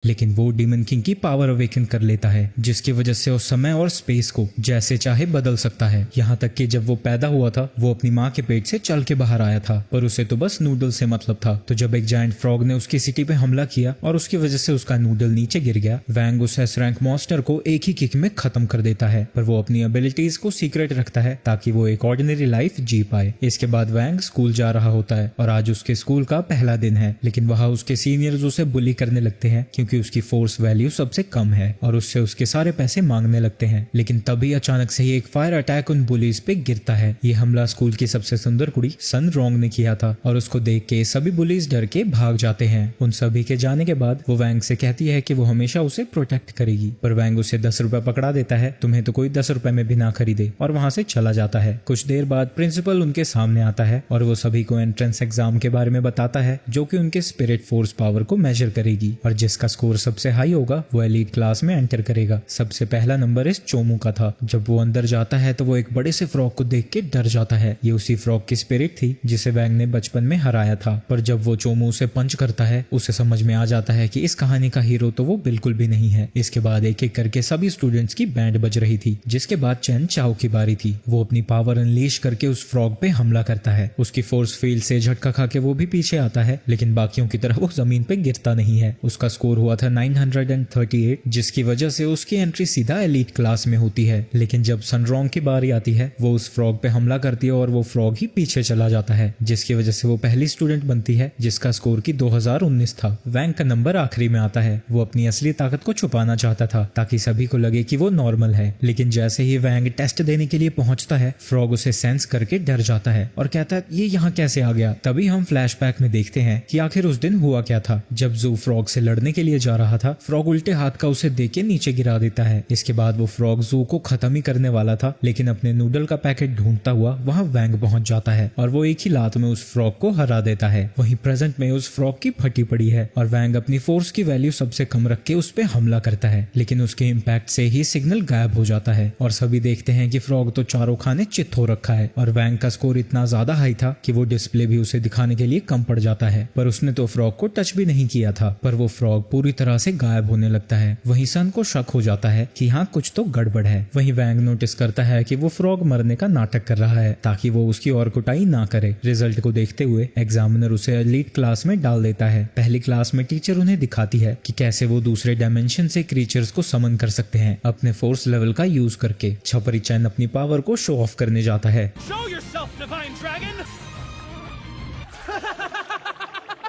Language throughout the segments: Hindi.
लेकिन वो डीमन किंग की पावर अवेकन कर लेता है, जिसकी वजह से उस समय और स्पेस को जैसे चाहे बदल सकता है। यहाँ तक कि जब वो पैदा हुआ था वो अपनी माँ के पेट से चल के बाहर आया था, पर उसे तो बस नूडल से मतलब था। तो जब एक जायंट फ्रॉग ने उसकी सिटी पे हमला किया और उसकी वजह से उसका नूडल नीचे गिर गया, वैंग उस एस रैंक मॉन्स्टर को एक ही किक में खत्म कर देता है। पर वो अपनी एबिलिटीज को सीक्रेट रखता है ताकि वो एक ऑर्डिनरी लाइफ जी पाए। इसके बाद वैंग स्कूल जा रहा होता है और आज उसके स्कूल का पहला दिन है, लेकिन वहाँ उसके सीनियर्स उसे बुली करने लगते हैं क्योंकि उसकी फोर्स वैल्यू सबसे कम है और उससे उसके सारे पैसे मांगने लगते हैं। लेकिन तभी अचानक से ही एक फायर अटैक उन बुलीज पे गिरता है। ये हमला स्कूल की सबसे सुंदर कुड़ी सन रोंग ने किया था और उसको देख के सभी बुलीज डर के भाग जाते हैं। उन सभी के जाने के बाद वो वैंग से कहती है कि वो हमेशा उसे प्रोटेक्ट करेगी, पर वैंग उसे 10 रुपए पकड़ा देता है, तुम्हें तो कोई 10 रुपए में भी ना खरीदे, और वहां से चला जाता है। कुछ देर बाद प्रिंसिपल उनके सामने आता है और वो सभी को एंट्रेंस एग्जाम के बारे में बताता है जो कि उनके स्पिरिट फोर्स पावर को मेजर करेगी और जिसका स्कोर सबसे हाई होगा वो एलीट क्लास में एंटर करेगा। सबसे पहला नंबर इस चोमू का था। जब वो अंदर जाता है तो वो एक बड़े से फ्रॉग को देख के डर जाता है। ये उसी फ्रॉग की स्पिरिट थी जिसे वैंग ने बचपन में हराया था। पर जब वो चोमू उसे पंच करता है उसे समझ में आ जाता है कि इस कहानी का हीरो तो वो बिल्कुल भी नहीं है। इसके बाद एक एक करके सभी स्टूडेंट्स की बैंड बज रही थी, जिसके बाद चैन चाओ की बारी थी। वो अपनी पावर अनलीश करके उस फ्रॉग पे हमला करता है। उसकी फोर्स फील्ड से झटका खा के वो भी पीछे आता है, लेकिन बाकियों की तरह वो जमीन पे गिरता नहीं है। उसका स्कोर हुआ था 938, जिसकी वजह से उसकी एंट्री सीधा एलीट क्लास में होती है। लेकिन जब सनरोंग की बारी आती है वो उस फ्रॉग पे हमला करती है और वो फ्रॉग ही पीछे चला जाता है, जिसकी वजह से वो पहली स्टूडेंट बनती है जिसका स्कोर की 2019 था। वैंग का नंबर आखिरी में आता है। वो अपनी असली ताकत को छुपाना चाहता था ताकि सभी को लगे कि वो नॉर्मल है, लेकिन जैसे ही वैंग टेस्ट देने के लिए पहुंचता है फ्रॉग उसे सेंस करके डर जाता है और कहता है ये यहाँ कैसे आ गया। तभी हम फ्लैशबैक में देखते हैं कि आखिर उस दिन हुआ क्या था। जब जू फ्रॉग से लड़ने के लिए जा रहा था, फ्रॉग उल्टे हाथ का उसे देख के नीचे गिरा देता है। इसके बाद वो फ्रॉग जू को खत्म ही करने वाला था, लेकिन अपने नूडल का पैकेट ढूंढता हुआ वहाँ वैंग पहुंच जाता है और वो एक ही लात में उस फ्रॉग को हरा देता है। वहीं प्रेजेंट में उस फ्रॉग की फटी पड़ी है और वैंग अपनी फोर्स की वैल्यू सबसे कम रख के उस पे हमला करता है, लेकिन उसके इम्पैक्ट से ही सिग्नल गायब हो जाता है और सभी देखते हैं कि फ्रॉग तो चारों खाने चित हो रखा है और वैंग का स्कोर इतना ज्यादा हाई था कि वो डिस्प्ले भी उसे दिखाने के लिए कम पड़ जाता है। पर उसने तो फ्रॉग को टच भी नहीं किया था, पर वो फ्रॉग पूरी तरह से गायब होने लगता है। वहीं सन को शक हो जाता है कि हाँ कुछ तो गड़बड़ है। वहीं वैंग नोटिस करता है कि वो फ्रॉग मरने का नाटक कर रहा है ताकि वो उसकी और कुटाई ना करे। रिजल्ट को देखते हुए एग्जामिनर उसे एलीट क्लास में डाल देता है। पहली क्लास में टीचर उन्हें दिखाती है कि कैसे वो दूसरे डायमेंशन से क्रीचर्स को समन कर सकते हैं अपने फोर्स लेवल का यूज करके। छपरी चैन अपनी पावर को शो ऑफ करने जाता है।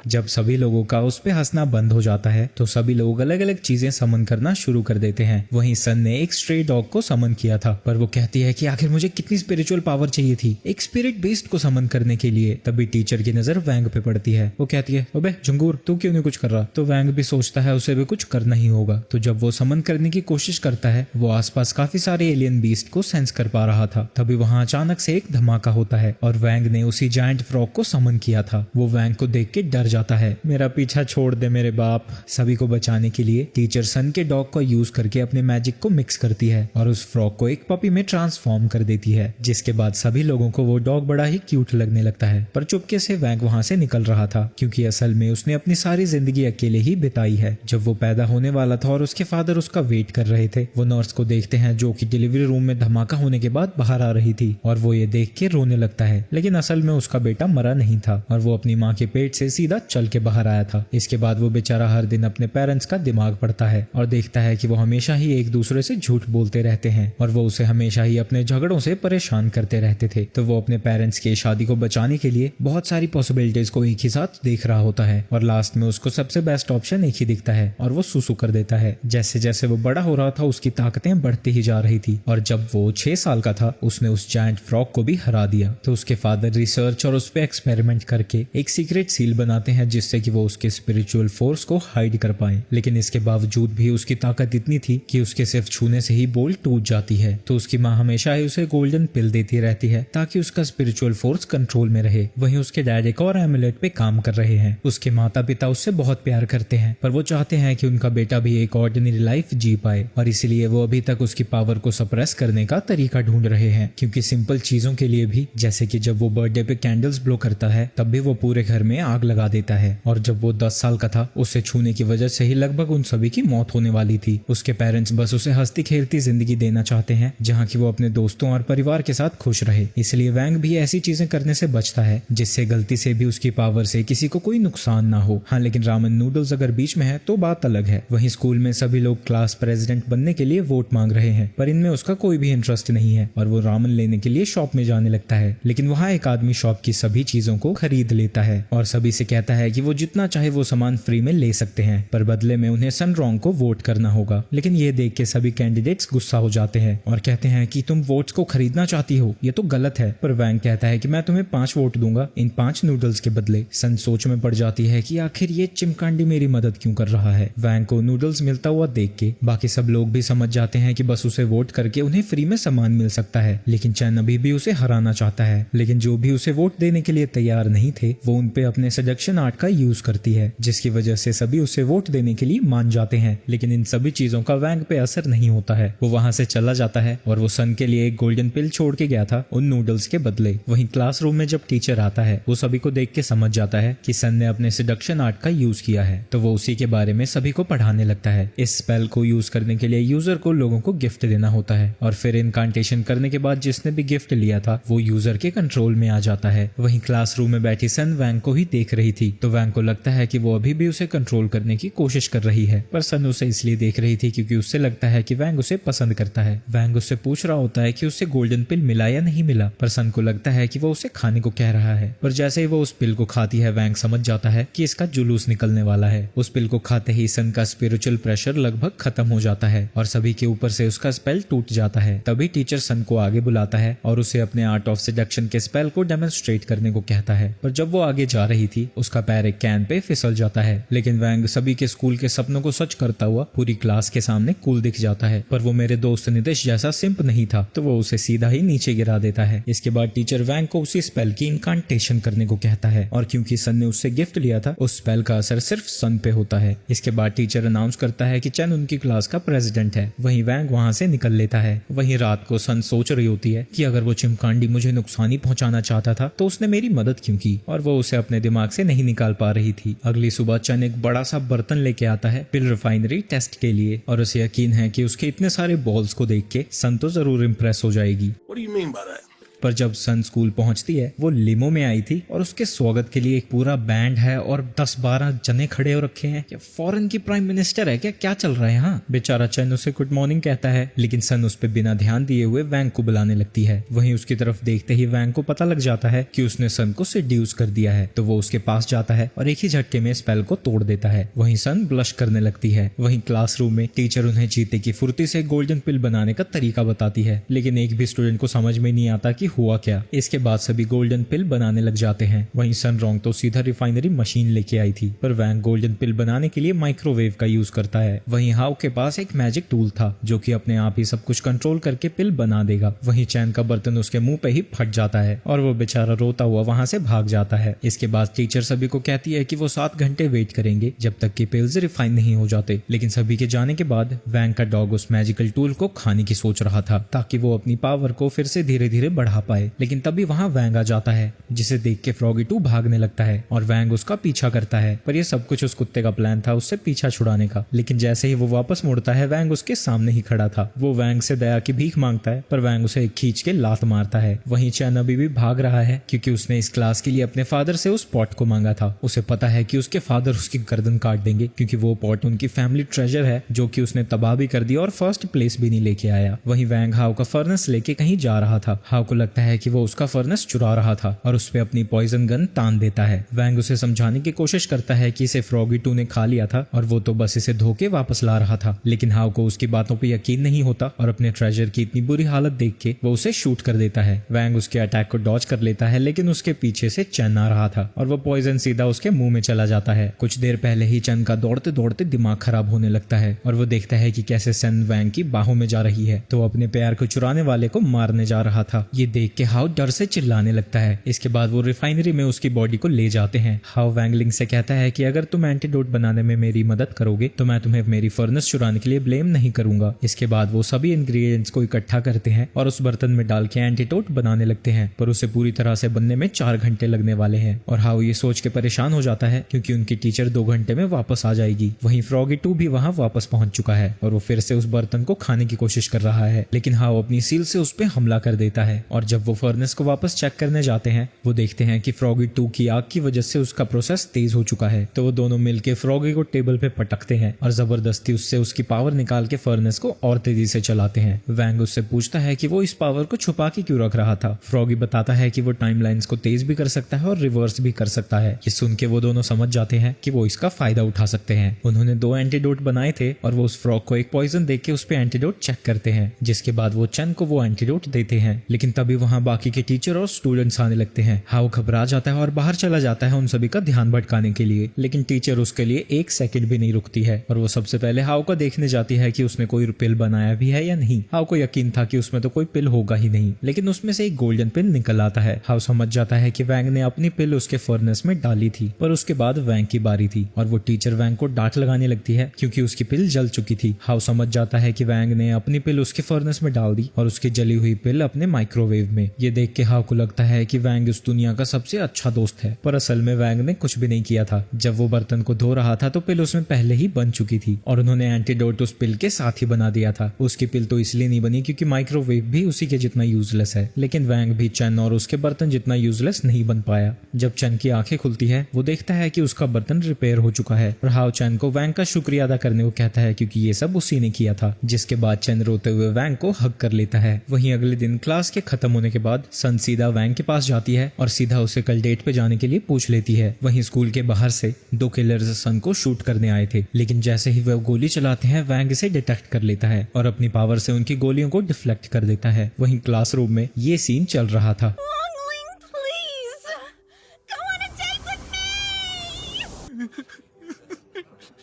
जब सभी लोगों का उस पे हंसना बंद हो जाता है तो सभी लोग अलग अलग चीजें समन करना शुरू कर देते हैं। वहीं सन ने एक स्ट्रे डॉग को समन किया था, पर वो कहती है कि आखिर मुझे कितनी स्पिरिचुअल पावर चाहिए थी एक स्पिरिट बेस्ड को समन करने के लिए। तभी टीचर की नजर वैंग पे पड़ती है। वो कहती है अबे झंगूर तू क्यों नहीं कुछ कर रहा। तो वैंग भी सोचता है उसे भी कुछ करना ही होगा। तो जब वो समन करने की कोशिश करता है वो आसपास काफी सारे एलियन बीस्ट को सेंस कर पा रहा था। तभी वहाँ अचानक से एक धमाका होता है और वैंग ने उसी जायंट फ्रॉग को समन किया था। वो वैंग को देख के डर जाता है, मेरा पीछा छोड़ दे मेरे बाप। सभी को बचाने के लिए टीचर सन के डॉग को यूज करके अपने मैजिक को मिक्स करती है और उस फ्रॉग को एक पपी में ट्रांसफॉर्म कर देती है, जिसके बाद सभी लोगों को वो डॉग बड़ा ही क्यूट लगने लगता है। पर चुपके से वैंग वहां से निकल रहा था क्योंकि असल में उसने अपनी सारी जिंदगी अकेले ही बिताई है। जब वो पैदा होने वाला था और उसके फादर उसका वेट कर रहे थे, वो नर्स को देखते हैं जो कि डिलीवरी रूम में धमाका होने के बाद बाहर आ रही थी और वो ये देख के रोने लगता है, लेकिन असल में उसका बेटा मरा नहीं था और वो अपनी माँ के पेट से सीधा चल के बाहर आया था। इसके बाद वो बेचारा हर दिन अपने पेरेंट्स का दिमाग पढ़ता है और देखता है कि वो हमेशा ही एक दूसरे से झूठ बोलते रहते हैं और वो उसे हमेशा ही अपने झगड़ों से परेशान करते रहते थे। तो वो अपने पेरेंट्स की शादी को बचाने के लिए बहुत सारी पॉसिबिलिटीज को एक ही साथ देख रहा होता है और लास्ट में उसको सबसे बेस्ट ऑप्शन एक ही दिखता है और वो सुसु कर देता है। जैसे जैसे वो बड़ा हो रहा था उसकी ताकतें बढ़ती ही जा रही थी और जब वो 6 साल का था उसने उस जायंट फ्रॉग को भी हरा दिया। तो उसके फादर रिसर्च और उस पर एक्सपेरिमेंट करके एक सीक्रेट सील बनाते हैं जिससे कि वो उसके स्पिरिचुअल फोर्स को हाइड कर पाए, लेकिन इसके बावजूद भी उसकी ताकत इतनी थी कि उसके सिर्फ छूने से ही बोल टूट जाती है। तो उसकी माँ हमेशा ही उसे गोल्डन पिल देती रहती है ताकि उसका स्पिरिचुअल फोर्स कंट्रोल में रहे। वहीं उसके डैड एक और एमुलेट पे काम कर रहे हैं। उसके माता पिता उससे बहुत प्यार करते हैं पर वो चाहते हैं कि उनका बेटा भी एक ऑर्डिनरी लाइफ जी पाए और इसीलिए वो अभी तक उसकी पावर को सप्रेस करने का तरीका ढूंढ रहे हैं। क्योंकि सिंपल चीजों के लिए भी, जैसे कि जब वो बर्थडे पे कैंडल्स ब्लो करता है तब भी वो पूरे घर में आग लगा देता देता है और जब वो 10 साल का था उसे छूने की वजह से ही लगभग उन सभी की मौत होने वाली थी। उसके पेरेंट्स बस उसे हंसती खेलती जिंदगी देना चाहते हैं जहाँ की वो अपने दोस्तों और परिवार के साथ खुश रहे, इसलिए वैंग भी ऐसी चीजें करने से बचता है जिससे गलती से भी उसकी पावर से किसी को कोई नुकसान ना हो। हाँ, लेकिन रामेन नूडल्स अगर बीच में है तो बात अलग है। वहीं स्कूल में सभी लोग क्लास प्रेसिडेंट बनने के लिए वोट मांग रहे हैं, पर इनमें उसका कोई भी इंटरेस्ट नहीं है और वो रामेन लेने के लिए शॉप में जाने लगता है। लेकिन वहाँ एक आदमी शॉप की सभी चीजों को खरीद लेता है और सभी से कहता है कि वो जितना चाहे वो सामान फ्री में ले सकते हैं, पर बदले में उन्हें सन रॉन्ग को वोट करना होगा। लेकिन ये देख के सभी कैंडिडेट्स गुस्सा हो जाते हैं और कहते हैं कि तुम वोट्स को खरीदना चाहती हो, ये तो गलत है। पर वैंग कहता है कि मैं तुम्हें 5 वोट दूंगा इन 5 नूडल्स के बदले। सन सोच में पड़ जाती है कि आखिर ये चिमकांडी मेरी मदद क्यों कर रहा है। वैंग को नूडल्स मिलता हुआ देख के बाकी सब लोग भी समझ जाते हैं कि बस उसे वोट करके उन्हें फ्री में सामान मिल सकता है। लेकिन चैन अभी भी उसे हराना चाहता है, लेकिन जो भी उसे वोट देने के लिए तैयार नहीं थे वो उन पे अपने सजेशन आर्ट का यूज करती है, जिसकी वजह से सभी उसे वोट देने के लिए मान जाते हैं। लेकिन इन सभी चीजों का वैंग पे असर नहीं होता है। वो वहां से चला जाता है और वो सन के लिए एक गोल्डन पिल छोड़ के गया था उन नूडल्स के बदले। वहीं क्लासरूम में जब टीचर आता है वो सभी को देख के समझ जाता है कि सन ने अपने सिडक्शन आर्ट का यूज किया है, तो वो उसी के बारे में सभी को पढ़ाने लगता है। इस स्पेल को यूज करने के लिए यूजर को लोगों को गिफ्ट देना होता है और फिर इनकांटेशन करने के बाद जिसने भी गिफ्ट लिया था वो यूजर के कंट्रोल में आ जाता है। वहीं क्लासरूम में बैठी सन वैंग को ही देख रही थी, तो वैंग को लगता है कि वो अभी भी उसे कंट्रोल करने की कोशिश कर रही है, पर सन उसे इसलिए देख रही थी क्योंकि उससे लगता है कि वैंग उसे पसंद करता है। वैंग उससे पूछ रहा होता है कि उसे गोल्डन पिल मिला या नहीं मिला, पर सन को लगता है कि वो उसे खाने को कह रहा है। पर जैसे ही वो उस पिल को खाती है वैंग समझ जाता है कि इसका जुलूस निकलने वाला है। उस पिल को खाते ही सन का स्पिरिचुअल प्रेशर लगभग खत्म हो जाता है और सभी के ऊपर से उसका स्पेल टूट जाता है। तभी टीचर सन को आगे बुलाता है और उसे अपने आर्ट ऑफ सेडक्शन के स्पेल को डेमोन्स्ट्रेट करने को कहता है। पर जब वो आगे जा रही थी उसका पैर एक कैन पे फिसल जाता है। लेकिन वैंग सभी के स्कूल के सपनों को सच करता हुआ पूरी क्लास के सामने कूल दिख जाता है, पर वो मेरे दोस्त निदेश जैसा सिंप नहीं था, तो वो उसे सीधा ही नीचे गिरा देता है। इसके बाद टीचर वैंग को उसी स्पेल की इनकांटेशन करने को कहता है और क्योंकि सन ने उससे गिफ्ट लिया था उस स्पेल का असर सिर्फ सन पे होता है। इसके बाद टीचर अनाउंस करता है कि चैन उनकी क्लास का प्रेसिडेंट है। वहीं वैंग वहां से निकल लेता है। वहीं रात को सन सोच रही होती है कि अगर वो चिमकांडी मुझे नुकसान ही पहुंचाना चाहता था तो उसने मेरी मदद क्यों की, और वो उसे अपने दिमाग से नहीं निकाल पा रही थी। अगली सुबह चैन एक बड़ा सा बर्तन लेके आता है पिल रिफाइनरी टेस्ट के लिए और उसे यकीन है कि उसके इतने सारे बॉल्स को देख के सन तो जरूर इम्प्रेस हो जाएगी। What do you mean by that? पर जब सन स्कूल पहुंचती है वो लिमो में आई थी और उसके स्वागत के लिए एक पूरा बैंड है और 10-12 जने खड़े हो रखे हैं। क्या फॉरेन की प्राइम मिनिस्टर है क्या चल रहा है यहाँ? बेचारा चैन उसे गुड मॉर्निंग कहता है, लेकिन सन उस पर बिना ध्यान दिए हुए वैंग को बुलाने लगती है। वहीं उसकी तरफ देखते ही वैंग को पता लग जाता है कि उसने सन को सेड्यूस कर दिया है, तो वो उसके पास जाता है और एक ही झटके में स्पेल को तोड़ देता है। वहीं सन ब्लश करने लगती है। वहीं क्लासरूम में टीचर उन्हें चीते की फुर्ती से गोल्डन पिल बनाने का तरीका बताती है, लेकिन एक भी स्टूडेंट को समझ में नहीं आता कि हुआ क्या। इसके बाद सभी गोल्डन पिल बनाने लग जाते हैं। वहीं सन रॉन्ग तो सीधा रिफाइनरी मशीन लेके आई थी, पर वैंग गोल्डन पिल बनाने के लिए माइक्रोवेव का यूज करता है। वहीं हाउ के पास एक मैजिक टूल था जो कि अपने आप ही सब कुछ कंट्रोल करके पिल बना देगा। वहीं चैन का बर्तन उसके मुंह पे ही फट जाता है और वो बेचारा रोता हुआ वहां से भाग जाता है। इसके बाद टीचर सभी को कहती है कि वो 7 घंटे वेट करेंगे जब तक कि पिल्स रिफाइन नहीं हो जाते। लेकिन सभी के जाने के बाद वैंग का डॉग उस मैजिकल टूल को खाने की सोच रहा था ताकि वो अपनी पावर को फिर से धीरे धीरे बढ़ा पाए। लेकिन तभी वहां वैंग आ जाता है जिसे देख के फ्रॉगी 2 भागने लगता है और वैंग उसका पीछा करता है। पर ये सब कुछ उस कुत्ते का प्लान था उससे पीछा छुड़ाने का। लेकिन जैसे ही वो वापस मुड़ता है वैंग उसके सामने ही खड़ा था। वो वैंग से दया की भीख मांगता है पर वैंग उसे खींच के लात मारता है। वहीं चैन अभी भी भाग रहा है क्योंकि उसने इस क्लास के लिए अपने फादर से उस पॉट को मांगा था। उसे पता है कि उसके फादर उसकी गर्दन काट देंगे क्योंकि वो पॉट उनकी फैमिली ट्रेजर है जो कि उसने तबाह भी कर दिया और फर्स्ट प्लेस भी नहीं लेके आया। वहीं वैंग हाउ का फर्नेस लेके कहीं जा रहा था। हाउ को लगता है कि वो उसका फर्नेस चुरा रहा था और उस पे अपनी पॉइजन गन तान देता है। वैंग उसे समझाने की कोशिश करता है कि इसे फ्रॉगी 2 ने खा लिया था और वो तो बस इसे धोके वापस ला रहा था। लेकिन हाउ को उसकी बातों पे यकीन नहीं होता और अपने ट्रेजर की इतनी बुरी हालत देख के वो उसे शूट कर देता है। वैंग उसके अटैक को डॉज कर लेता है लेकिन उसके पीछे से चैन आ रहा था और वो पॉइजन सीधा उसके मुंह में चला जाता है। कुछ देर पहले ही चैन का दौड़ते दौड़ते दिमाग खराब होने लगता है और वो देखता है कि कैसे सन वैंग की बाहों में जा रही है, तो अपने प्यार को चुराने वाले को मारने जा रहा था। ये देख के हाउ डर से चिल्लाने लगता है। इसके बाद वो रिफाइनरी में उसकी बॉडी को ले जाते हैं। हाउ वैंग लिंग से कहता है कि अगर तुम एंटीडोट बनाने में मेरी मदद करोगे तो मैं तुम्हें मेरी फर्नेस चुराने के लिए ब्लेम नहीं करूंगा। इसके बाद वो सभी इंग्रेडिएंट्स को इकट्ठा करते हैं और उस बर्तन में डाल के एंटीडोट बनाने लगते हैं, पर उसे पूरी तरह से बनने में 4 घंटे लगने वाले हैं। और हाउ ये सोच के परेशान हो जाता है क्योंकि उनकी टीचर 2 घंटे में वापस आ जाएगी। वहीं फ्रॉगी 2 भी वहां वापस पहुंच चुका है और वो फिर से उस बर्तन को खाने की कोशिश कर रहा है, लेकिन हाउ अपनी सील से उस पे हमला कर देता है। और जब वो फर्नेस को वापस चेक करने जाते हैं वो देखते हैं कि फ्रॉगी 2 की आग की वजह से उसका प्रोसेस तेज हो चुका है। तो वो दोनों मिलके फ्रॉगी को टेबल पे पटकते हैं और जबरदस्ती उससे उसकी पावर निकाल के फर्नेस को और तेजी से चलाते हैं। वैंग उससे पूछता है कि वो इस पावर को छुपा के क्यों रख रहा था। फ्रॉगी बताता है कि वो टाइमलाइंस को तेज भी कर सकता है और रिवर्स भी कर सकता है। ये सुन के वो दोनों समझ जाते हैं कि वो इसका फायदा उठा सकते हैं। उन्होंने 2 एंटीडोट बनाए थे और वो उस फ्रॉग को एक पॉइजन देके के उस पे एंटीडोट चेक करते हैं, जिसके बाद वो चन को वो एंटीडोट देते हैं। लेकिन तभी वहां बाकी के टीचर और स्टूडेंट्स आने लगते हैं। हाउ घबरा जाता है और बाहर चला जाता है उन सभी का ध्यान भटकाने के लिए, लेकिन टीचर उसके लिए 1 सेकंड भी नहीं रुकती है और वो सबसे पहले हाउ को देखने जाती है कि उसने कोई पिल बनाया भी है या नहीं। हाउ को यकीन था कि उसमें तो कोई पिल होगा ही नहीं, लेकिन उसमें से एक गोल्डन पिल निकल आता है। हाउ समझ जाता है कि वैंग ने अपनी पिल उसके फर्नेस में डाली थी, पर उसके बाद वैंग की बारी थी और वो टीचर वैंग को डांट लगाने लगती है क्योंकि उसकी पिल जल चुकी थी। हाउ समझ जाता है कि वैंग ने अपनी पिल उसके फर्नेस में डाल दी और उसकी जली हुई पिल अपने माइक्रोवेव में। ये देख के हाउ को लगता है कि वैंग इस दुनिया का सबसे अच्छा दोस्त है, पर असल में वैंग ने कुछ भी नहीं किया था। जब वो बर्तन को धो रहा था तो पिल उसमें पहले ही बन चुकी थी और उन्होंने एंटीडोट उस पिल के साथ ही बना दिया था। उसकी पिल तो इसलिए नहीं बनी क्योंकि माइक्रोवेव भी उसी के जितना यूजलेस है, लेकिन वैंग भी चन और उसके बर्तन जितना यूजलेस नहीं बन पाया। जब चन की आंखें खुलती है वो देखता है कि उसका बर्तन रिपेयर हो चुका है और हाउ चन को वैंग का शुक्रिया अदा करने को कहता है क्योंकि ये सब उसी ने किया था। जिसके बाद चन रोते हुए वैंग को हग कर लेता है। वहीं अगले दिन क्लास के खत्म होने के बाद सन सीधा वैंग के पास जाती है और सीधा उसे कल डेट पे जाने के लिए पूछ लेती है। वहीं स्कूल के बाहर से 2 किलर्स सन को शूट करने आए थे, लेकिन जैसे ही वह गोली चलाते हैं वैंग इसे डिटेक्ट कर लेता है और अपनी पावर से उनकी गोलियों को डिफ्लेक्ट कर देता है। वहीं क्लासरूम में ये सीन चल रहा था।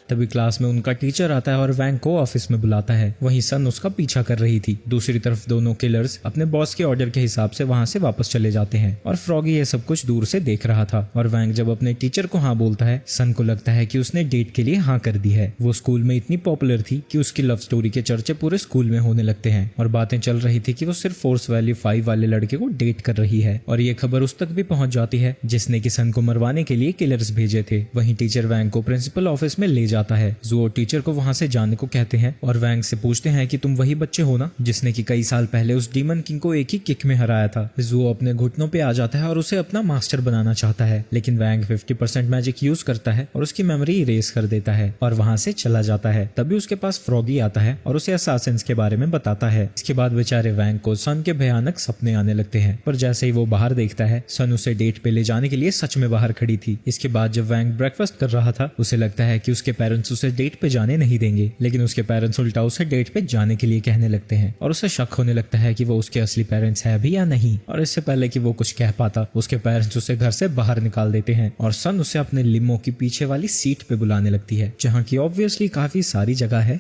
तभी क्लास में उनका टीचर आता है और वैंग को ऑफिस में बुलाता है। वहीं सन उसका पीछा कर रही थी। दूसरी तरफ दोनों किलर्स अपने बॉस के ऑर्डर के हिसाब से वहां से वापस चले जाते हैं और फ्रॉगी ये सब कुछ दूर से देख रहा था। और वैंग जब अपने टीचर को हाँ बोलता है, सन को लगता है कि उसने डेट के लिए हाँ कर दी है। वो स्कूल में इतनी पॉपुलर थी कि उसकी लव स्टोरी के चर्चे पूरे स्कूल में होने लगते हैं और बातें चल रही थी कि वो सिर्फ फोर्स वैल्यू 5 वाले लड़के को डेट कर रही है। और ये खबर उस तक भी पहुंच जाती है जिसने कि सन को मरवाने के लिए किलर्स भेजे थे। वहीं टीचर वैंग को प्रिंसिपल ऑफिस में ले जाता है। जुओ टीचर को वहां से जाने को कहते हैं और वैंग से पूछते हैं कि तुम वही बच्चे हो ना जिसने कि कई साल पहले उस डीमन किंग को एक ही किक में हराया था। जुओ अपने घुटनों पे आ जाता है और उसे अपना मास्टर बनाना चाहता है, लेकिन वैंग 50% मैजिक यूज करता है और उसकी मेमोरी इरेज कर देता है और वहां से चला जाता है। तभी उसके पास फ्रॉगी आता है और उसे असासिन्स के बारे में बताता है। इसके बाद बेचारे वैंग को सन के भयानक सपने आने लगते हैं, पर जैसे ही वो बाहर देखता है सन उसे डेट पे ले जाने के लिए सच में बाहर खड़ी थी। इसके बाद जब वैंग ब्रेकफास्ट कर रहा था उसे लगता है कि उसके पेरेंट्स उसे डेट पे जाने नहीं देंगे, लेकिन उसके पेरेंट्स उल्टा उसे डेट पे जाने के लिए कहने लगते हैं और उसे शक होने लगता है कि वो उसके असली पेरेंट्स है भी या नहीं। और इससे पहले कि वो कुछ कह पाता उसके पेरेंट्स उसे घर से बाहर निकाल देते हैं और सन उसे अपने लिमो की पीछे वाली सीट पे बुलाने लगती है जहाँ की ऑब्वियसली काफी सारी जगह है,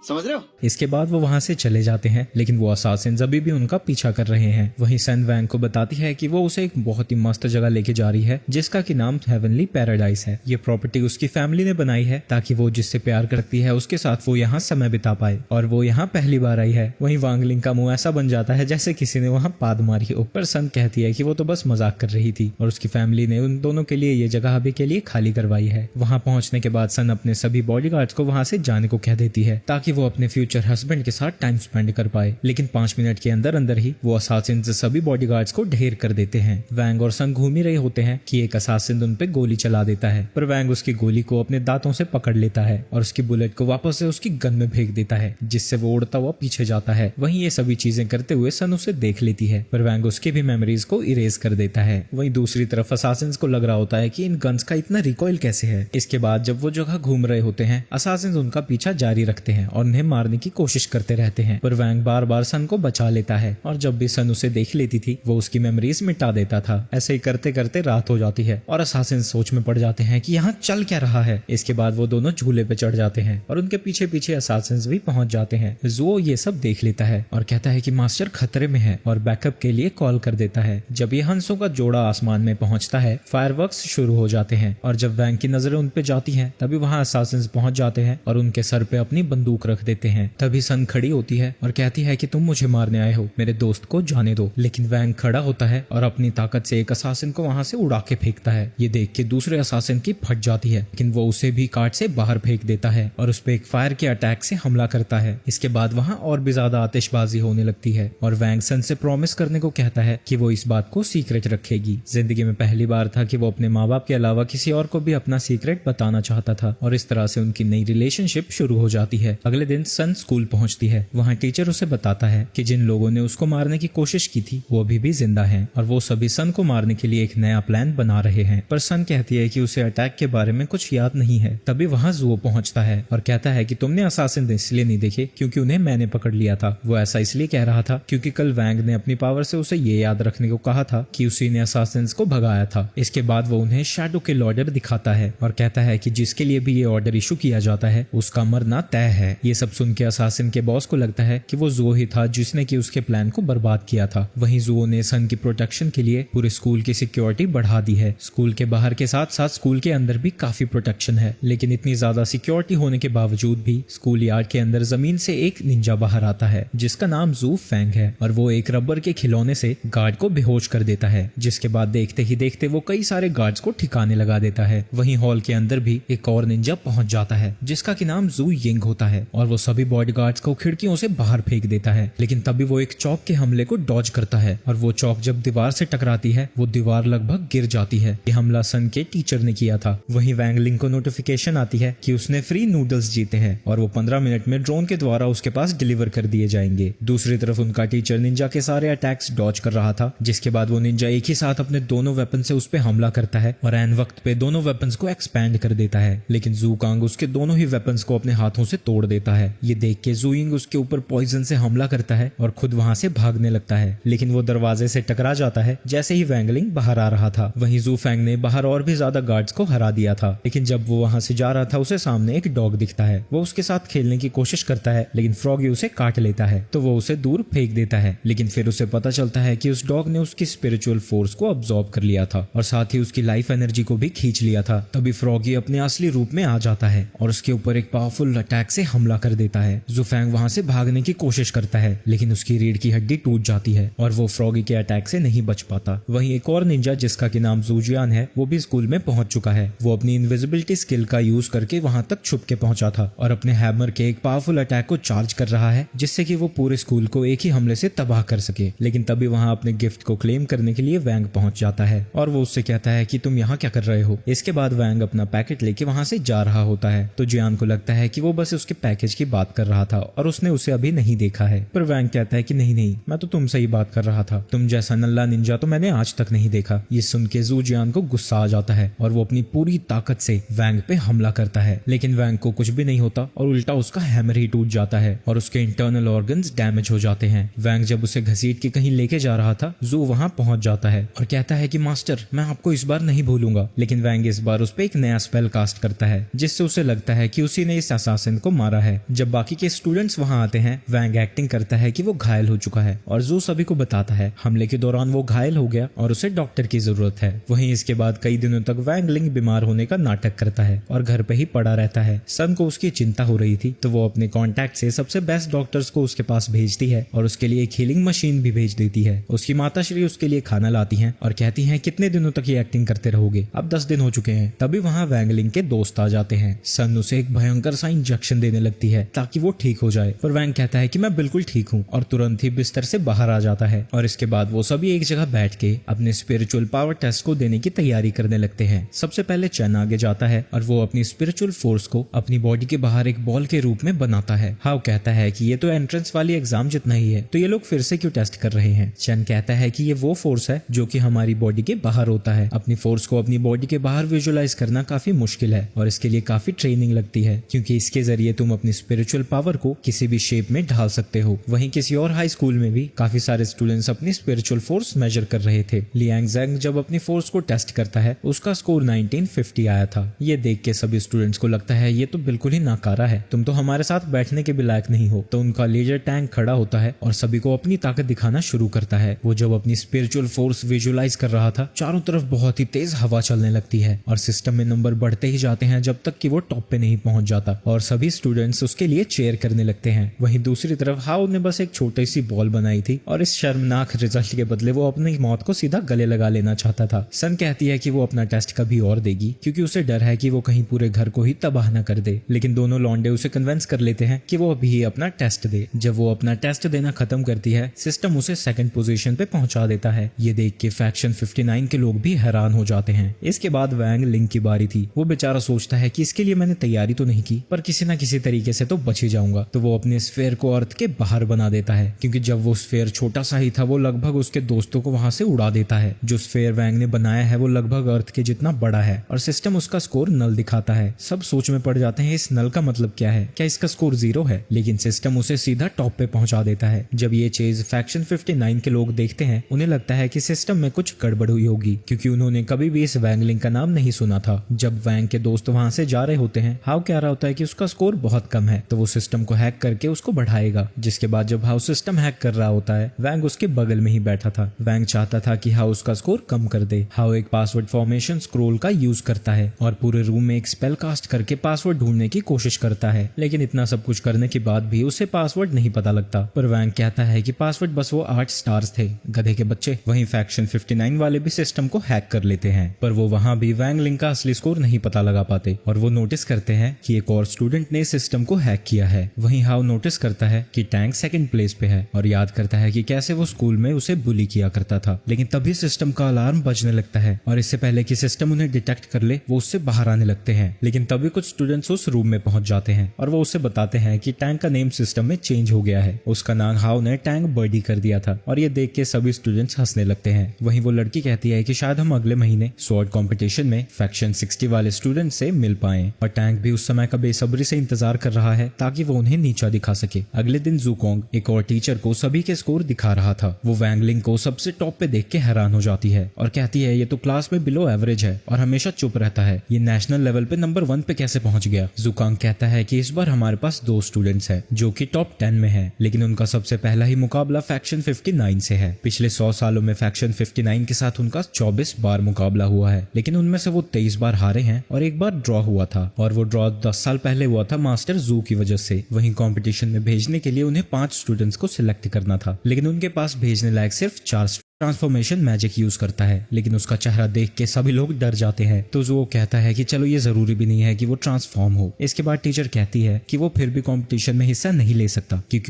समझ रहे हो। इसके बाद वो वहां से चले जाते हैं, लेकिन वो असासिन्स अभी भी उनका पीछा कर रहे हैं। वहीं सन वैंग को बताती है कि वो उसे एक बहुत ही मस्त जगह लेके जा रही है जिसका कि नाम हेवनली पैराडाइज है। ये प्रॉपर्टी उसकी फैमिली ने बनाई है ताकि वो जिससे प्यार करती है उसके साथ वो यहाँ समय बिता पाए, और वो यहाँ पहली बार आई है। वहीं वांगलिंग का मुंह ऐसा बन जाता है जैसे किसी ने वहाँ पाद मारी हो, पर सन कहती है कि वो तो बस मजाक कर रही थी और उसकी फैमिली ने उन दोनों के लिए ये जगह अभी के लिए खाली करवाई है। वहाँ पहुंचने के बाद सन अपने सभी बॉडीगार्ड्स को वहाँ से जाने को कह देती है ताकि वो अपने फ्यूचर हस्बैंड के साथ टाइम स्पेंड कर पाए, लेकिन 5 मिनट के अंदर अंदर ही वो असासिन सभी बॉडीगार्ड्स को ढेर कर देते हैं। वैंग और सन घूम ही रहे होते हैं कि एक असासिन उन पे गोली चला देता है, पर वैंग उसकी गोली को अपने दांतों से पकड़ लेता है और उसकी बुलेट को वापस से उसकी गन में फेंक देता है, जिससे वो उड़ता हुआ पीछे जाता है। वहीं ये सभी चीजें करते हुए सन उसे देख लेती है, पर वैंग उसकी भी मेमोरीज को इरेज कर देता है। वहीं दूसरी तरफ असासिन्स को लग रहा होता है कि इन गन्स का इतना रिकॉइल कैसे है। इसके बाद जब वो जगह घूम रहे होते हैं असासिन्स उनका पीछा जारी रखते हैं और और उन्हें मारने की कोशिश करते रहते हैं, पर वैंग बार बार सन को बचा लेता है और जब भी सन उसे देख लेती थी वो उसकी मेमोरीज मिटा देता था। ऐसे ही करते करते रात हो जाती है और असासिन सोच में पड़ जाते हैं कि यहाँ चल क्या रहा है। इसके बाद वो दोनों झूले पे चढ़ जाते हैं और उनके पीछे पीछे असासिन भी पहुंच जाते हैं। ज़ुओ ये सब देख लेता है और कहता है कि मास्टर खतरे में है और बैकअप के लिए कॉल कर देता है। जब ये हंसों का जोड़ा आसमान में पहुंचता है फायरवर्क्स शुरू हो जाते हैं और जब वैंग की नजरें उन पे जाती हैं तभी वहां असासिन पहुंच जाते हैं और उनके सर पे अपनी बंदूक रख देते हैं। तभी सन खड़ी होती है और कहती है कि तुम मुझे मारने आए हो, मेरे दोस्त को जाने दो। लेकिन वैंग खड़ा होता है और अपनी ताकत से एक असासिन को वहां से उड़ा के फेंकता है। ये देख के दूसरे असासिन की फट जाती है लेकिन वो उसे भी कार्ड से बाहर फेंक देता है और उस पे एक फायर के अटैक से हमला करता है। इसके बाद वहां और भी ज्यादा आतिशबाजी होने लगती है और वैंग सन से प्रॉमिस करने को कहता है कि वो इस बात को सीक्रेट रखेगी। जिंदगी में पहली बार था कि वो अपने माँ बाप के अलावा किसी और को भी अपना सीक्रेट बताना चाहता था और इस तरह से उनकी नई रिलेशनशिप शुरू हो जाती है। अगले दिन सन स्कूल पहुंचती है। वहाँ टीचर उसे बताता है कि जिन लोगों ने उसको मारने की कोशिश की थी वो अभी भी जिंदा हैं और वो सभी सन को मारने के लिए एक नया प्लान बना रहे हैं। पर सन कहती है कि उसे अटैक के बारे में कुछ याद नहीं है। तभी वहाँ ज़ुओ पहुंचता है और कहता है कि तुमने असासिन इसलिए नहीं देखे क्योंकि उन्हें मैंने पकड़ लिया था। वो ऐसा इसलिए कह रहा था क्योंकि कल वैंग ने अपनी पावर से उसे ये याद रखने को कहा था कि उसी ने असासिन्स को भगाया था। इसके बाद वो उन्हें शैडो किल ऑर्डर दिखाता है और कहता है कि जिसके लिए भी ये ऑर्डर इशू किया जाता है उसका मरना तय है। ये सब सुन के असासिन के बॉस को लगता है कि वो ज़ुओ ही था जिसने कि उसके प्लान को बर्बाद किया था। वहीं ज़ुओ ने सन की प्रोटेक्शन के लिए पूरे स्कूल की सिक्योरिटी बढ़ा दी है। स्कूल के बाहर के साथ साथ स्कूल के अंदर भी काफी प्रोटेक्शन है, लेकिन इतनी ज्यादा सिक्योरिटी होने के बावजूद भी स्कूल यार्ड के अंदर जमीन से एक निंजा बाहर आता है जिसका नाम ज़ू फैंग है और वो एक रबर के खिलौने से गार्ड को बेहोश कर देता है। जिसके बाद देखते ही देखते वो कई सारे गार्ड्स को ठिकाने लगा देता है। वहीं हॉल के अंदर भी एक और निंजा पहुंच जाता है जिसका कि नाम ज़ू यिंग होता है और वो सभी बॉडीगार्ड्स को खिड़कियों से बाहर फेंक देता है। लेकिन तभी वो एक चौक के हमले को डॉज करता है और वो चौक जब दीवार से टकराती है वो दीवार लगभग गिर जाती है। ये हमला सन के टीचर ने किया था। वहीं वैंग लिंग को नोटिफिकेशन आती है कि उसने फ्री नूडल्स जीते हैं और वो 15 मिनट में ड्रोन के द्वारा उसके पास डिलीवर कर दिए जाएंगे। दूसरी तरफ उनका टीचर निंजा के सारे अटैक्स डॉज कर रहा था। जिसके बाद वो निंजा एक ही साथ अपने दोनों वेपन से उस पे हमला करता है और एन वक्त पे दोनों वेपन्स को एक्सपैंड कर देता है। लेकिन ज़ू कांग उसके दोनों ही वेपन्स को अपने हाथों से तोड़ देता है। ये देख के ज़ू यिंग उसके ऊपर पॉइजन से हमला करता है और खुद वहां से भागने लगता है, लेकिन वो दरवाजे से टकरा जाता है जैसे ही वैंग लिंग बाहर आ रहा था। वहीं ज़ू फैंग ने बाहर और भी ज्यादा गार्ड्स को हरा दिया था। लेकिन जब वो वहां से जा रहा था उसे सामने एक डॉग दिखता है। वो उसके साथ खेलने की कोशिश करता है लेकिन फ्रॉगी उसे काट लेता है तो वो उसे दूर फेंक देता है। लेकिन फिर उसे पता चलता है कि उस डॉग ने उसकी स्पिरिचुअल फोर्स को अब्सॉर्ब कर लिया था और साथ ही उसकी लाइफ एनर्जी को भी खींच लिया था। तभी फ्रॉगी अपने असली रूप में आ जाता है और उसके ऊपर एक पावरफुल अटैक से हमला कर देता है। ज़ू फैंग वहां से भागने की कोशिश करता है लेकिन उसकी रीढ़ की हड्डी टूट जाती है और वो फ्रॉगी के अटैक से नहीं बच पाता। वहीं एक और निंजा जिसका कि नाम ज़ूजियान है वो भी स्कूल में पहुंच चुका है। वो अपनी इनविजिबिलिटी स्किल का यूज करके वहां तक छुप के पहुंचा था और अपने हैमर के एक पावरफुल अटैक को चार्ज कर रहा है जिससे कि वो पूरे स्कूल को एक ही हमले से तबाह कर सके। लेकिन तभी वहां अपने गिफ्ट को क्लेम करने के लिए वैंग पहुंच जाता है और वो उससे कहता है कि तुम यहाँ क्या कर रहे हो। इसके बाद वैंग अपना पैकेट लेके वहां से जा रहा होता है तो जियान को लगता है कि वो बस उसके पैकेज की बात कर रहा था और उसने उसे अभी नहीं देखा है। पर वैंग कहता है कि नहीं नहीं, मैं तो तुमसे ही बात कर रहा था, तुम जैसा नल्ला निंजा तो मैंने आज तक नहीं देखा। ये सुन के ज़ू जियान को गुस्सा आ जाता है और वो अपनी पूरी ताकत से वैंग पे हमला करता है। लेकिन वैंग को कुछ भी नहीं होता और उल्टा उसका हैमर ही टूट जाता है और उसके इंटरनल ऑर्गन्स डैमेज हो जाते हैं। वैंग जब उसे घसीट के कहीं लेके जा रहा था ज़ू वहां पहुंच जाता है और कहता है कि मास्टर मैं आपको इस बार नहीं भूलूंगा। लेकिन वैंग इस बार उस पे एक नया स्पेल कास्ट करता है जिससे उसे लगता है कि उसी ने इस असासिन को मारा है। जब बाकी के स्टूडेंट्स वहां आते हैं वैंग एक्टिंग करता है कि वो घायल हो चुका है और ज़ू सभी को बताता है हमले के दौरान वो घायल हो गया और उसे डॉक्टर की जरूरत है। वहीं इसके बाद कई दिनों तक वैंग लिंग बीमार होने का नाटक करता है और घर पे ही पड़ा रहता है। सन को उसकी चिंता हो रही थी तो वो अपने कॉन्टैक्ट से सबसे बेस्ट डॉक्टर्स को उसके पास भेजती है और उसके लिए एक हीलिंग मशीन भी भेज देती है। उसकी माताश्री उसके लिए खाना लाती हैं और कहती हैं कितने दिनों तक ये एक्टिंग करते रहोगे, अब 10 दिन हो चुके हैं। तभी वहाँ वैंग लिंग के दोस्त आ जाते हैं। सन उसे एक भयंकर सा इंजेक्शन देने लगती है ताकि वो ठीक हो जाए पर वैंग कहता है कि मैं बिल्कुल ठीक हूँ और तुरंत ही बिस्तर से बाहर आ जाता है। और इसके बाद वो सभी एक जगह बैठ के अपने स्पिरिचुअल पावर टेस्ट को देने की तैयारी करने लगते हैं। सबसे पहले चैन आगे जाता है और वो अपनी स्पिरिचुअल फोर्स को अपनी बॉडी के बाहर एक बॉल के रूप में बनाता है। हाउ कहता है कि ये तो एंट्रेंस वाली एग्जाम जितना ही है तो ये लोग फिर से क्यों टेस्ट कर रहे हैं। चैन कहता है कि ये वो फोर्स है जो कि हमारी बॉडी के बाहर होता है। अपनी फोर्स को अपनी बॉडी के बाहर विजुअलाइज करना काफी मुश्किल है और इसके लिए काफी ट्रेनिंग लगती है क्योंकि इसके जरिए तुम अपनी अपनी स्पिरिचुअल पावर को किसी भी शेप में ढाल सकते हो। वहीं किसी और हाई स्कूल में भी काफी सारे स्टूडेंट्स अपनी स्पिरिचुअल फोर्स मेजर कर रहे थे। लियांग ज़ेंग जब अपनी फोर्स को टेस्ट करता है उसका स्कोर 1950 आया था। ये देख के सभी स्टूडेंट्स को लगता है ये तो बिल्कुल ही नाकारा है, तुम तो हमारे साथ बैठने के भी लायक नहीं हो। तो उनका लीडर टैंग खड़ा होता है और सभी को अपनी ताकत दिखाना शुरू करता है। वो जब अपनी स्पिरिचुअल फोर्स विजुअलाइज कर रहा था, चारों तरफ बहुत ही तेज हवा चलने लगती है और सिस्टम में नंबर बढ़ते ही जाते हैं जब तक कि वो टॉप पे नहीं पहुंच जाता और सभी स्टूडेंट्स उसके लिए चेयर करने लगते हैं। वहीं दूसरी तरफ हाउ ने बस एक छोटी सी बॉल बनाई थी और इस शर्मनाक रिजल्ट के बदले वो अपनी मौत को सीधा गले लगा लेना चाहता था। सन कहती है कि वो अपना टेस्ट कभी और देगी क्योंकि उसे डर है कि वो कहीं पूरे घर को ही तबाह न कर दे, लेकिन दोनों लौंडे उसे कन्विंस कर लेते हैं कि वो अभी ही अपना टेस्ट दे। जब वो अपना टेस्ट देना खत्म करती है, सिस्टम उसे सेकंड पोजीशन पे पहुंचा देता है। ये देख के फैक्शन 59 के लोग भी हैरान हो जाते हैं। इसके बाद वैंग लिंग की बारी थी। वो बेचारा सोचता है कि इसके लिए मैंने तैयारी तो नहीं की, पर किसी न किसी तरीके से तो बच ही जाऊंगा। तो वो अपने स्फेयर को अर्थ के बाहर बना देता है, क्योंकि जब वो स्फेयर छोटा सा ही था वो लगभग उसके दोस्तों को वहां से उड़ा देता है। जो स्फेयर वैंग ने बनाया है वो लगभग अर्थ के जितना बड़ा है और सिस्टम उसका स्कोर नल दिखाता है। सब सोच में पड़ जाते हैं इस नल का मतलब क्या है, क्या इसका स्कोर 0 है, लेकिन सिस्टम उसे सीधा टॉप पे पहुंचा देता है। जब ये चीज फैक्शन 59 के लोग देखते हैं, उन्हें लगता है कि सिस्टम में कुछ गड़बड़ हुई होगी, क्योंकि उन्होंने कभी भी इस वैंगलिंग का नाम नहीं सुना था। जब वैंग के दोस्त वहां से जा रहे होते हैं, हाउ कह रहा होता है कि उसका स्कोर बहुत कम है, तो वो सिस्टम को हैक करके उसको बढ़ाएगा। जिसके बाद जब हाउ सिस्टम हैक कर रहा होता है, वैंग उसके बगल में ही बैठा था। वैंग चाहता था कि हाउ उसका स्कोर कम कर दे। हाउ एक पासवर्ड फॉर्मेशन स्क्रोल का यूज करता है और पूरे रूम में एक स्पेल कास्ट करके पासवर्ड ढूंढने की कोशिश करता है, लेकिन इतना सब कुछ करने के बाद भी उसे पासवर्ड नहीं पता लगता। पर वैंग कहता है कि पासवर्ड बस वो 8 स्टार्स थे, गधे के बच्चे। वहीं फैक्शन 59 वाले भी सिस्टम को हैक कर लेते हैं, पर वो वहां भी वैंग लिंग का असली स्कोर नहीं पता लगा पाते और वो नोटिस करते हैं कि एक और स्टूडेंट ने सिस्टम को हैक किया है। वहीं हाउ नोटिस करता है कि टैंक सेकंड प्लेस पे है और याद करता है कि कैसे वो स्कूल में उसे बुली किया करता था। लेकिन तभी सिस्टम का अलार्म बजने लगता है और इससे पहले कि सिस्टम उन्हें डिटेक्ट कर ले, वो उससे बाहर आने लगते हैं। लेकिन तभी कुछ स्टूडेंट्स उस रूम में पहुंच जाते हैं और वो उससे बताते हैं कि टैंक का नेम सिस्टम में चेंज हो गया है। उसका नाम हाउ ने टैंक बर्डी कर दिया था और ये देख के सभी स्टूडेंट्स हंसने लगते हैं। वहीं वो लड़की कहती है कि शायद हम अगले महीने स्वॉर्ड कंपटीशन में फैक्शन 60 वाले स्टूडेंट से मिल पाएं, और टैंक भी उस समय का बेसब्री से इंतजार कर रहा है ताकि वो उन्हें नीचा दिखा सके। अगले दिन ज़ुकोंग एक और टीचर को सभी के स्कोर दिखा रहा था। वो वैंगलिंग को सबसे टॉप पे देख के हैरान हो जाती है और कहती है ये तो क्लास में बिलो एवरेज है और हमेशा चुप रहता है, ये नेशनल लेवल पे नंबर 1 पे कैसे पहुंच गया। ज़ुकोंग कहता है कि इस बार हमारे पास 2 स्टूडेंट्स हैं जो कि टॉप 10 में है, लेकिन उनका सबसे पहला ही मुकाबला फैक्शन 59 से है। पिछले 100 सालों में फैक्शन 59 के साथ उनका 24 बार मुकाबला हुआ है, लेकिन उनमें से वो 23 बार हारे हैं और एक बार ड्रॉ हुआ था, और वो ड्रॉ 10 साल पहले हुआ था मास्टर जू की वजह से। वहीं कंपटीशन में भेजने के लिए उन्हें 5 स्टूडेंट्स को सिलेक्ट करना था, लेकिन उनके पास भेजने लायक सिर्फ 4। ट्रांसफॉर्मेशन मैजिक यूज करता है, लेकिन उसका चेहरा देख के सभी लोग डर जाते हैं। तो जो कहता है कि चलो ये जरूरी भी नहीं है कि वो ट्रांसफॉर्म हो। इसके बाद टीचर कहती है कि वो फिर भी कंपटीशन में हिस्सा नहीं ले सकता क्योंकि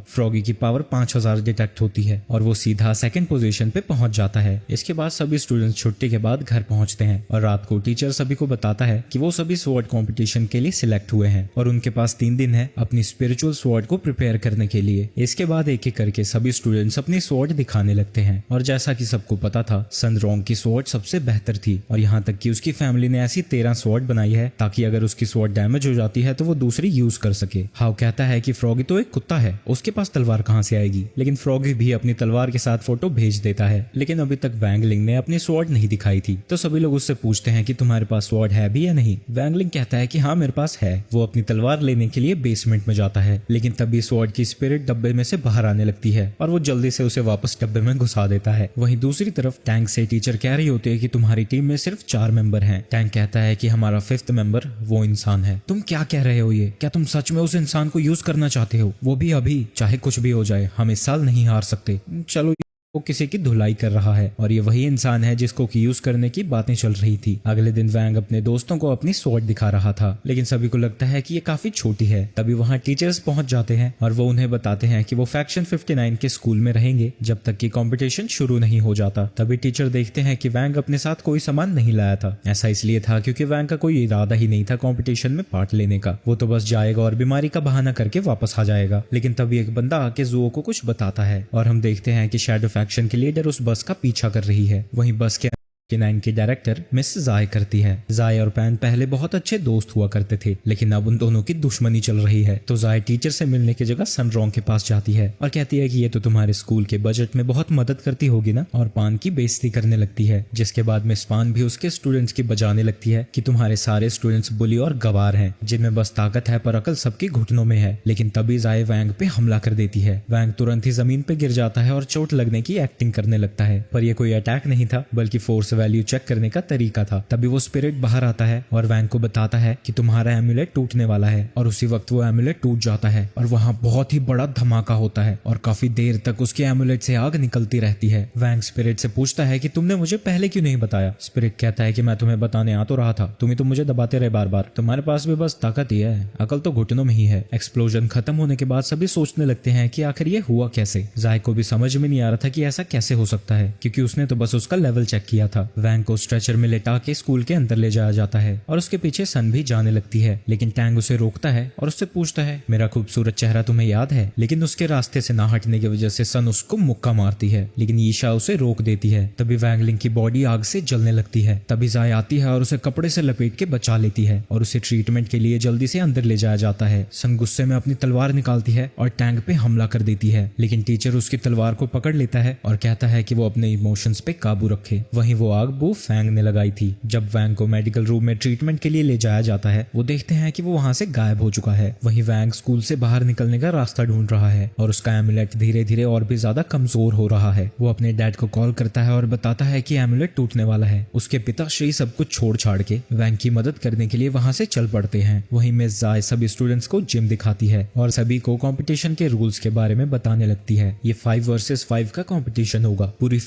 फ्रॉगी की पावर 5000 डिटेक्ट होती है और वो सीधा सेकंड पोजीशन पे पहुंच जाता है। इसके बाद सभी स्टूडेंट्स छुट्टी के बाद घर पहुंचते हैं और रात को टीचर सभी को बताता है कि वो सभी स्वॉर्ड कंपटीशन के लिए सिलेक्ट हुए हैं और उनके पास 3 दिन है अपनी स्पिरिचुअल स्वॉर्ड को प्रिपेयर करने के लिए। इसके बाद एक एक करके सभी स्टूडेंट्स अपनी स्वॉर्ड दिखाने लगते हैं और जैसा कि सबको पता था, सन रोंग की स्वॉर्ड सबसे बेहतर थी और यहाँ तक कि उसकी फैमिली ने ऐसी 13 स्वॉर्ड बनाई है ताकि अगर उसकी स्वॉर्ड डैमेज हो जाती है तो वो दूसरी यूज कर सके। हाउ कहता है कि फ्रॉगी तो एक कुत्ता है, उसके पास तलवार कहाँ से आएगी, लेकिन फ्रॉगी भी अपनी तलवार के साथ फोटो भेज देता है। लेकिन अभी तक वैंगलिंग ने अपनी स्वॉर्ड नहीं दिखाई थी, तो सभी लोग उससे पूछते हैं कि तुम्हारे पास स्वॉर्ड है भी या नहीं। वैंगलिंग कहता है कि हाँ मेरे पास है। वो अपनी तलवार लेने के लिए बेसमेंट में जाता है, लेकिन तभी स्वॉर्ड की स्पिरिट डब्बे में से बाहर आने लगती है और वो जल्दी से उसे वापस डब्बे में घुसा देता है। वहीं दूसरी तरफ टैंक से टीचर कह रही होती है कि तुम्हारी टीम में सिर्फ 4 मेंबर हैं। टैंक कहता है कि हमारा 5th मेंबर वो इंसान है। तुम क्या कह रहे हो, ये क्या तुम सच में उस इंसान को यूज करना चाहते हो, वो भी अभी? चाहे कुछ भी हो जाए हम इस साल नहीं हार सकते। चलो, वो किसी की धुलाई कर रहा है और ये वही इंसान है जिसको की यूज करने की बातें चल रही थी। अगले दिन वैंग अपने दोस्तों को अपनी स्वॉर्ड दिखा रहा था, लेकिन सभी को लगता है कि ये काफी छोटी है। तभी वहां टीचर्स पहुंच जाते हैं और वो उन्हें बताते हैं कि वो फैक्शन 59 के स्कूल में रहेंगे जब तक कि कंपटीशन शुरू नहीं हो जाता। तभी टीचर देखते हैं कि वैंग अपने साथ कोई सामान नहीं लाया था। ऐसा इसलिए था क्योंकि वैंग का कोई इरादा ही नहीं था कंपटीशन में पार्ट लेने का। वो तो बस जाएगा और बीमारी का बहाना करके वापस आ जाएगा। लेकिन तभी एक बंदा आके जुओ को कुछ बताता है और हम देखते हैं कि शैडो फैक्शन की लीडर उस बस का पीछा कर रही है। वहीं बस के 59 की डायरेक्टर मिस जाय करती है। जाय और पैन पहले बहुत अच्छे दोस्त हुआ करते थे, लेकिन अब उन दोनों की दुश्मनी चल रही है। तो जाय टीचर से मिलने की जगह सनरॉन्ग के पास जाती है और कहती है कि ये तो तुम्हारे स्कूल के बजट में बहुत मदद करती होगी ना, और पान की बेइज्जती करने लगती है। जिसके बाद मिस पान भी उसके स्टूडेंट्स की बजाने लगती है कि तुम्हारे सारे स्टूडेंट्स बुली और गवार हैं, जिनमें बस ताकत है पर अकल सबकी घुटनों में है। लेकिन तभी जाय वैंग पे हमला कर देती है। वैंग तुरंत ही जमीन पे गिर जाता है और चोट लगने की एक्टिंग करने लगता है, पर यह कोई अटैक नहीं था बल्कि फोर्स वैल्यू चेक करने का तरीका था। तभी वो स्पिरिट बाहर आता है और वैंग को बताता है कि तुम्हारा एम्यूलेट टूटने वाला है, और उसी वक्त वो एम्यूलेट टूट जाता है और वहाँ बहुत ही बड़ा धमाका होता है और काफी देर तक उसके एम्यूलेट से आग निकलती रहती है। वैंग स्पिरिट से पूछता है कि तुमने मुझे पहले क्यों नहीं बताया। स्पिरिट कहता है कि मैं तुम्हें बताने आ तो रहा था, तुम ही तो मुझे दबाते रहे बार बार, तुम्हारे पास भी बस ताकत ही है, अकल तो घुटनों में ही है। एक्सप्लोजन खत्म होने के बाद सभी सोचने लगते हैं कि आखिर ये हुआ कैसे। जाय को भी समझ में नहीं आ रहा था कि ऐसा कैसे हो सकता है, क्योंकि उसने तो बस उसका लेवल चेक किया था। वैंग को स्ट्रेचर में लेटा के स्कूल के अंदर ले जाया जाता है और उसके पीछे सन भी जाने लगती है, लेकिन टैंग उसे रोकता है और उससे पूछता है मेरा खूबसूरत चेहरा तुम्हें याद है। लेकिन उसके रास्ते से ना हटने की वजह से सन उसको मुक्का मारती है, लेकिन ईशा उसे रोक देती है। तभी वैंगलिंग की बॉडी आग से जलने लगती है। तभी जाय आती है और उसे कपड़े से लपेट के बचा लेती है और उसे ट्रीटमेंट के लिए जल्दी से अंदर ले जाया जाता है। सन गुस्से में अपनी तलवार निकालती है और टैंग पे हमला कर देती है, लेकिन टीचर उसकी तलवार को पकड़ लेता है और कहता है कि वो अपने इमोशंस पे काबू रखे। वहीं वो आग बू फैंग ने लगाई थी। जब वैंग को मेडिकल रूम में ट्रीटमेंट के लिए ले जाया जाता है, वो देखते हैं कि वो वहां से गायब हो चुका है। वहीं वैंग स्कूल से बाहर निकलने का रास्ता ढूंढ रहा है और उसका एमुलेट धीरे धीरे और भी ज्यादा कमजोर हो रहा है। वो अपने डैड को कॉल करता है और बताता है कि एमुलेट टूटने वाला है। उसके पिताश्री सब कुछ छोड़ छाड़ के वैंग की मदद करने के लिए वहां से चल पड़ते हैं। वहीं मिस जाय सभी स्टूडेंट्स को जिम दिखाती है और सभी को कंपटीशन के रूल्स के बारे में बताने लगती है। ये 5 वर्सेस 5 का कंपटीशन होगा। पूरी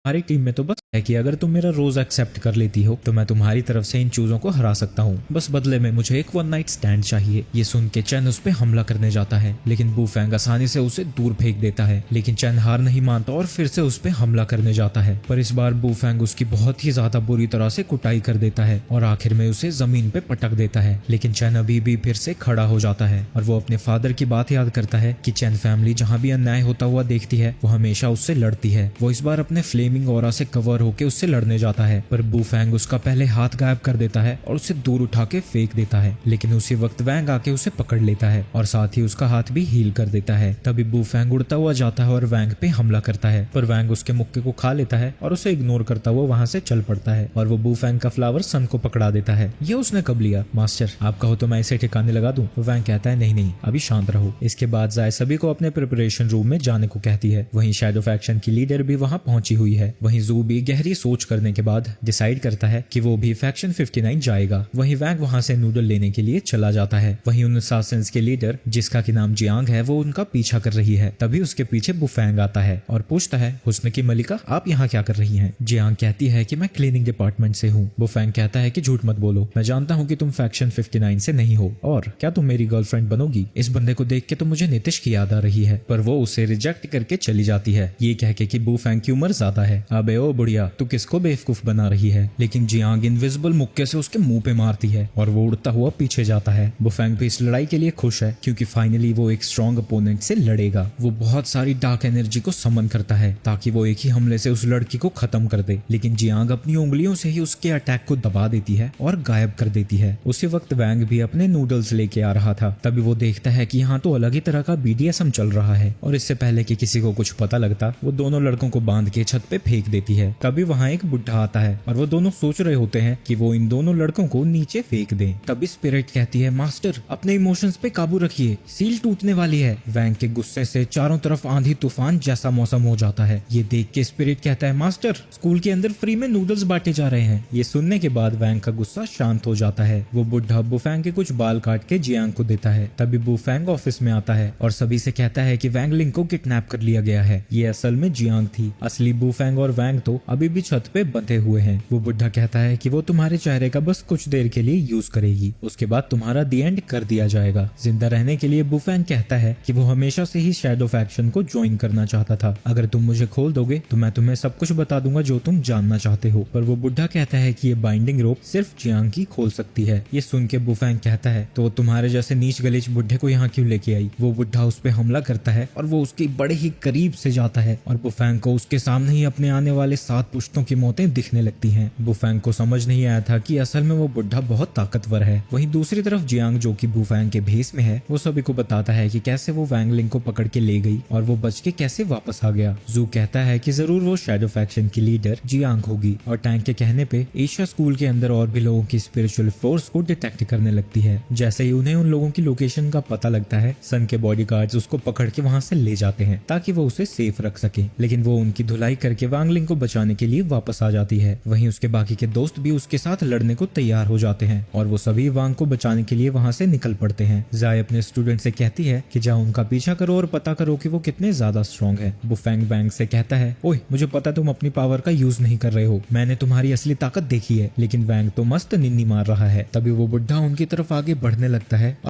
हमारी टीम में तो बस है कि अगर तुम मेरा रोज एक्सेप्ट कर लेती हो तो मैं तुम्हारी तरफ से इन चूजों को हरा सकता हूँ, बस बदले में मुझे एक 1 नाइट स्टैंड चाहिए। ये सुन के चैन उस पे हमला करने जाता है, लेकिन बू फैंग आसानी से उसे दूर फेंक देता है। लेकिन चैन हार नहीं मानता और फिर से उस पे हमला करने जाता है, पर इस बार बू फैंग उसकी बहुत ही ज्यादा बुरी तरह से कुटाई कर देता है और आखिर में उसे जमीन पे पटक देता है। लेकिन चैन अभी भी फिर से खड़ा हो जाता है और वो अपने फादर की बात याद करता है कि चैन फैमिली जहाँ भी अन्याय होता हुआ देखती है वो हमेशा उससे लड़ती है। वो इस बार अपने फ्लेमिंग ऑरा से कवर होके उससे लड़ने जाता है, पर बू फैंग उसका पहले हाथ गायब कर देता है और उसे दूर उठा के फेंक देता है। लेकिन उसी वक्त वैंग आके उसे पकड़ लेता है और साथ ही उसका हाथ भी हील कर देता है। तभी बू फैंग उड़ता हुआ जाता है और वैंग पे हमला करता है, पर वैंग उसके मुक्के को खा लेता है और उसे इग्नोर करता हुआ वहां से चल पड़ता है और वो बू फैंग का फ्लावर सन को पकड़ा देता है। ये उसने कब लिया? मास्टर आप कहो तो मैं इसे ठिकाने लगा दूं। वैंग कहता है नहीं नहीं, अभी शांत रहो। इसके बाद जाय सभी को अपने प्रिपरेशन रूम में जाने को कहती है। वहीं शैडो फैक्शन की लीडर भी वहां पहुंची हुई है। वहीं जू भी गहरी सोच करने के बाद डिसाइड करता है कि वो भी फैक्शन 59 जाएगा। वहीं वैंग वहां से नूडल लेने के लिए चला जाता है। वहीं उन असासिन्स के लीडर जिसका की नाम जियांग है वो उनका पीछा कर रही है। तभी उसके पीछे बुफैंग आता है और पूछता है हुस्न की मलिका आप यहाँ क्या कर रही हैं? जियांग कहती है कि मैं क्लीनिंग डिपार्टमेंट से हूँ। बुफैंग कहता है कि झूठ मत बोलो, मैं जानता हूँ कि तुम फैक्शन 59 से नहीं हो, और क्या तुम मेरी गर्लफ्रेंड बनोगी? इस बंदे को देख के तो मुझे नीतिश की याद आ रही है, पर वो उसे रिजेक्ट करके चली जाती है ये कह के कि बुफैंग की उम्र ज्यादा है। अबे ओ बुढ़िया तू किसको बेवकूफ बना रही है? लेकिन जियांग इनविजिबल मुक्के से उसके मुंह पे मारती है और वो उड़ता हुआ पीछे जाता है। बुफैंग भी इस लड़ाई के लिए खुश है क्योंकि फाइनली वो एक स्ट्रॉन्ग अपोनेंट से लड़ेगा। वो बहुत सारी डार्क एनर्जी को समन करता है ताकि वो एक ही हमले से उस लड़की को खत्म कर दे, लेकिन जियांग अपनी उंगलियों से ही उसके अटैक को दबा देती है और गायब कर देती है। उसी वक्त वैंग भी अपने नूडल्स लेके आ रहा था। तभी वो देखता है कि यहाँ तो अलग ही तरह का BDSM चल रहा है और इससे पहले कि किसी को कुछ पता लगता वो दोनों लड़कों को बांध के छत पे फेंक देती है। तभी वहाँ एक बुढ़ा आता है और वो दोनों सोच रहे होते हैं कि वो इन दोनों लड़कों को नीचे फेंक दें। तभी स्पिरिट कहती है मास्टर अपने इमोशंस पे काबू रखिए, सील टूटने वाली है। वैंग के गुस्से से चारों तरफ आंधी तूफान जैसा मौसम हो जाता है। ये देख के स्पिरिट कहता है मास्टर स्कूल के अंदर फ्री में नूडल्स बांटे जा रहे हैं। ये सुनने के बाद वैंग का गुस्सा शांत हो जाता है। वो बुढ़ा बुफैंग के कुछ बाल काट के जियांग को देता है। तभी बुफैंग ऑफिस में आता है और सभी से कहता है कि वैंग लिंग को किडनैप कर लिया गया है। ये असल में जियांग थी, असली बुफैंग और वैंग तो अभी भी छत पे बंधे हुए हैं। वो बुढ़ा कहता है कि वो तुम्हारे चेहरे का बस कुछ देर के लिए यूज करेगी, उसके बाद तुम्हारा दी एंड कर दिया जाएगा। जिंदा रहने के लिए बुफैंग कहता है कि वो हमेशा से ही शैडो फैक्शन को ज्वाइन करना चाहता था, अगर तुम मुझे खोल दोगे तो मैं तुम्हें सब कुछ बता दूंगा जो तुम जानना चाहते हो। पर वो बुढ़ा कहता है कि ये बाइंडिंग रोप सिर्फ जियांग ही खोल सकती है। ये सुन के बुफैंग कहता है तो तुम्हारे जैसे नीच गलीच बुढ़े को यहाँ क्यों लेके आई? वो बुढ़ा उस पे हमला करता है और वो उसके बड़े ही करीब से जाता है और बुफैंग को उसके सामने ही अपने आने वाले 7 पुश्तों की मौतें दिखने लगती हैं। बुफैंग को समझ नहीं आया था कि असल में वो बुढ़ा बहुत ताकतवर है। वहीं दूसरी तरफ जियांग, जो कि बुफैंग के भेस में है, वो सभी को बताता है कि कैसे वो वैंग लिंग को पकड़ के ले गई और वो बच के कैसे वापस आ गया। जू कहता है कि जरूर वो शैडो फैक्शन की लीडर जियांग होगी और टैंक के कहने पे एशिया स्कूल के अंदर और भी लोगों की स्पिरिचुअल फोर्स को डिटेक्ट करने लगती है। जैसे ही उन्हें उन लोगों की लोकेशन का पता लगता है, सन के बॉडीगार्ड्स उसको पकड़ के वहां से ले जाते हैं ताकि वो उसे सेफ रख सके, लेकिन वो उनकी धुलाई करके वांग लिंग को बचाने के लिए वापस आ जाती है। वहीं उसके बाकी के दोस्त भी उसके साथ लड़ने को तैयार हो जाते हैं और वो सभी वांग को बचाने के लिए वहां से निकल पड़ते हैं। जाय अपने स्टूडेंट से कहती है कि जाओ उनका पीछा करो और पता करो कि वो कितने ज्यादा स्ट्रॉन्ग है। बुफैंग बैंग से कहता है, ओए मुझे पता तुम अपनी पावर का यूज नहीं कर रहे हो, मैंने तुम्हारी असली ताकत देखी है। लेकिन वैंग तो मस्त निन्नी मार रहा है। तभी वो बुढ़ा उनकी तरफ आगे बढ़ने लगता है